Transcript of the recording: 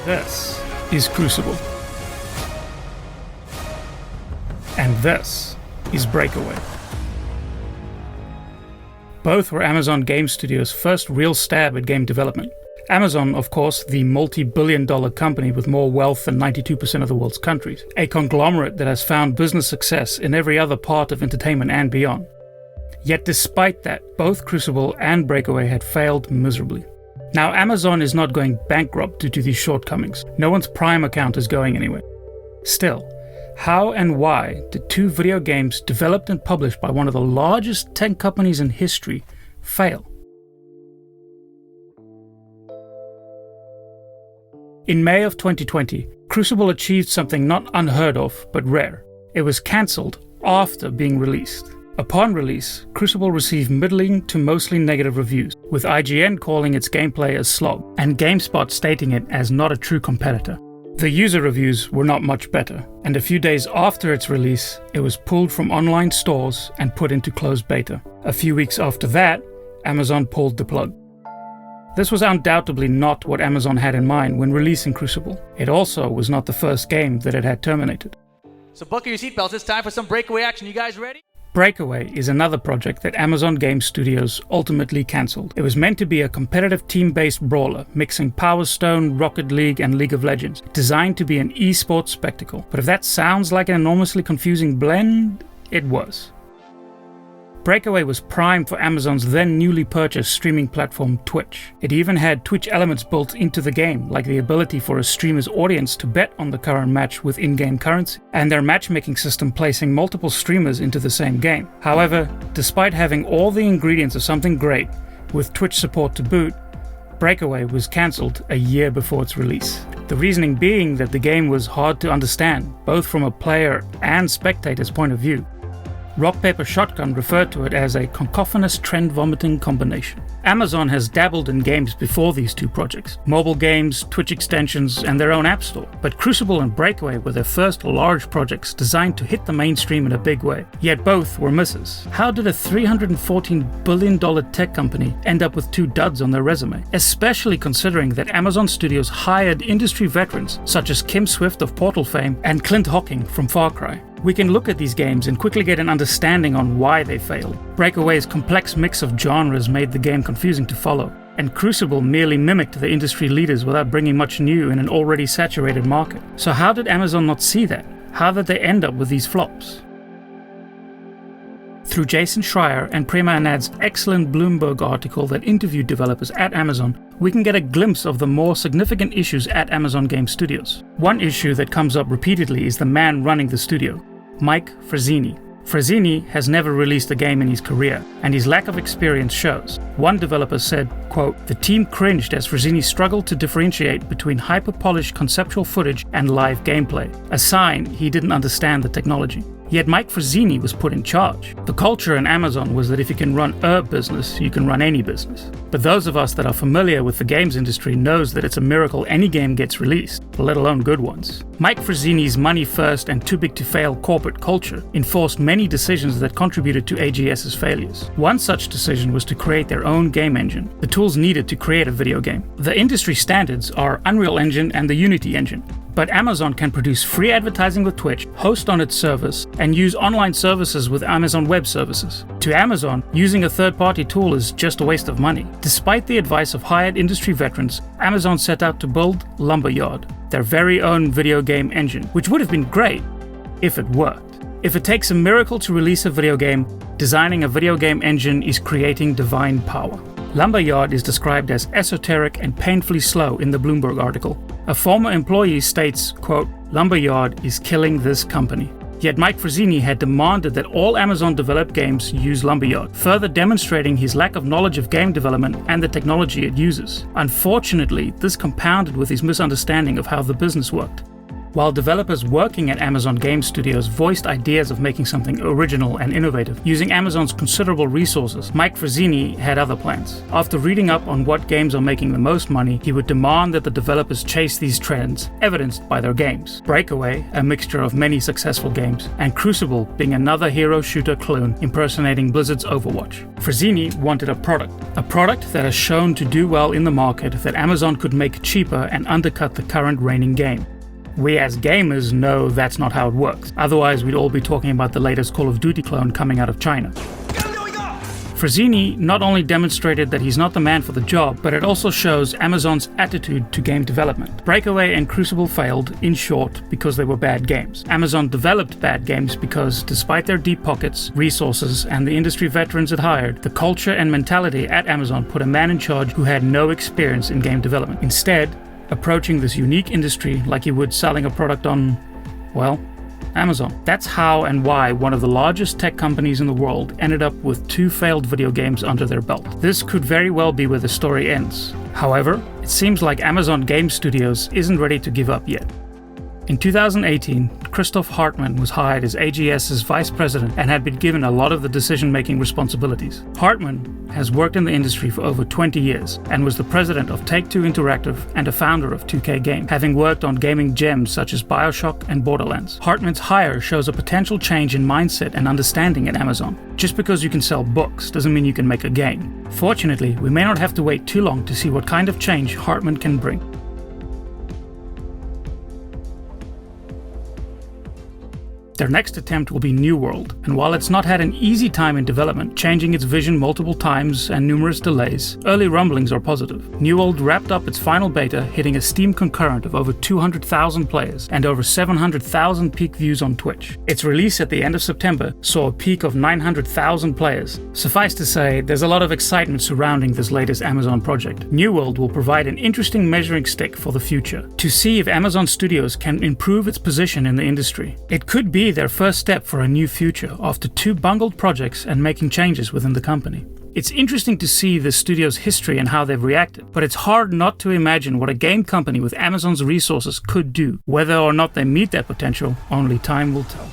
This is Crucible. And this is Breakaway. Both were Amazon Game Studios' first real stab at game development. Amazon, of course, the multi-billion-dollar company with more wealth than 92% of the world's countries, a conglomerate that has found business success in every other part of entertainment and beyond. Yet despite that, both Crucible and Breakaway had failed miserably. Now, Amazon is not going bankrupt due to these shortcomings. No one's Prime account is going anywhere. Still, how and why did two video games developed and published by one of the largest tech companies in history fail? In May of 2020, Crucible achieved something not unheard of, but rare. It was cancelled after being released. Upon release, Crucible received middling to mostly negative reviews, with IGN calling its gameplay a slog, and GameSpot stating it as not a true competitor. The user reviews were not much better, and a few days after its release, it was pulled from online stores and put into closed beta. A few weeks after that, Amazon pulled the plug. This was undoubtedly not what Amazon had in mind when releasing Crucible. It also was not the first game that it had terminated. So buckle your seatbelts, it's time for some Breakaway action. You guys ready? Breakaway is another project that Amazon Game Studios ultimately cancelled. It was meant to be a competitive team-based brawler, mixing Power Stone, Rocket League, and League of Legends, designed to be an esports spectacle. But if that sounds like an enormously confusing blend, it was. Breakaway was primed for Amazon's then newly purchased streaming platform Twitch. It even had Twitch elements built into the game, like the ability for a streamer's audience to bet on the current match with in-game currency, and their matchmaking system placing multiple streamers into the same game. However, despite having all the ingredients of something great, with Twitch support to boot, Breakaway was cancelled a year before its release. The reasoning being that the game was hard to understand, both from a player and spectator's point of view. Rock Paper Shotgun referred to it as a cacophonous trend-vomiting combination. Amazon has dabbled in games before these two projects, mobile games, Twitch extensions, and their own app store, but Crucible and Breakaway were their first large projects designed to hit the mainstream in a big way, yet both were misses. How did a $314 billion tech company end up with two duds on their resume? Especially considering that Amazon Studios hired industry veterans such as Kim Swift of Portal fame and Clint Hocking from Far Cry. We can look at these games and quickly get an understanding on why they failed. Breakaway's complex mix of genres made the game confusing to follow, and Crucible merely mimicked the industry leaders without bringing much new in an already saturated market. So how did Amazon not see that? How did they end up with these flops? Through Jason Schreier and Prema Anand's excellent Bloomberg article that interviewed developers at Amazon, we can get a glimpse of the more significant issues at Amazon Game Studios. One issue that comes up repeatedly is the man running the studio, Mike Frazzini. Frazzini has never released a game in his career, and his lack of experience shows. One developer said, quote, "The team cringed as Frazzini struggled to differentiate between hyper-polished conceptual footage and live gameplay, a sign he didn't understand the technology." Yet Mike Frazzini was put in charge. The culture in Amazon was that if you can run a business, you can run any business. But those of us that are familiar with the games industry knows that it's a miracle any game gets released, let alone good ones. Mike Frazzini's money first and too big to fail corporate culture enforced many decisions that contributed to AGS's failures. One such decision was to create their own game engine, the tools needed to create a video game. The industry standards are Unreal Engine and the Unity engine. But Amazon can produce free advertising with Twitch, host on its service, and use online services with Amazon Web Services. To Amazon, using a third-party tool is just a waste of money. Despite the advice of hired industry veterans, Amazon set out to build Lumberyard, their very own video game engine, which would have been great if it worked. If it takes a miracle to release a video game, designing a video game engine is creating divine power. Lumberyard is described as esoteric and painfully slow in the Bloomberg article. A former employee states, quote, "Lumberyard is killing this company." Yet Mike Frazzini had demanded that all Amazon-developed games use Lumberyard, further demonstrating his lack of knowledge of game development and the technology it uses. Unfortunately, this compounded with his misunderstanding of how the business worked. While developers working at Amazon Game Studios voiced ideas of making something original and innovative, using Amazon's considerable resources, Mike Frazzini had other plans. After reading up on what games are making the most money, he would demand that the developers chase these trends, evidenced by their games. Breakaway, a mixture of many successful games, and Crucible being another hero shooter clone impersonating Blizzard's Overwatch. Frazzini wanted a product that has shown to do well in the market that Amazon could make cheaper and undercut the current reigning game. We as gamers know that's not how it works, otherwise we'd all be talking about the latest Call of Duty clone coming out of China. Frazzini not only demonstrated that he's not the man for the job, but it also shows Amazon's attitude to game development. Breakaway and Crucible failed, in short, because they were bad games. Amazon developed bad games because, despite their deep pockets, resources, and the industry veterans it hired, the culture and mentality at Amazon put a man in charge who had no experience in game development. Instead, approaching this unique industry like you would selling a product on, well, Amazon. That's how and why one of the largest tech companies in the world ended up with 2 failed video games under their belt. This could very well be where the story ends. However, it seems like Amazon Game Studios isn't ready to give up yet. In 2018, Christoph Hartmann was hired as AGS's vice president and had been given a lot of the decision-making responsibilities. Hartmann has worked in the industry for over 20 years and was the president of Take-Two Interactive and a founder of 2K Games, having worked on gaming gems such as BioShock and Borderlands. Hartmann's hire shows a potential change in mindset and understanding at Amazon. Just because you can sell books doesn't mean you can make a game. Fortunately, we may not have to wait too long to see what kind of change Hartmann can bring. Their next attempt will be New World, and while it's not had an easy time in development, changing its vision multiple times and numerous delays, early rumblings are positive. New World wrapped up its final beta, hitting a Steam concurrent of over 200,000 players and over 700,000 peak views on Twitch. Its release at the end of September saw a peak of 900,000 players. Suffice to say, there's a lot of excitement surrounding this latest Amazon project. New World will provide an interesting measuring stick for the future, to see if Amazon Studios can improve its position in the industry. It could be their first step for a new future after 2 bungled projects and making changes within the company. It's interesting to see the studio's history and how they've reacted, but it's hard not to imagine what a game company with Amazon's resources could do. Whether or not they meet that potential, only time will tell.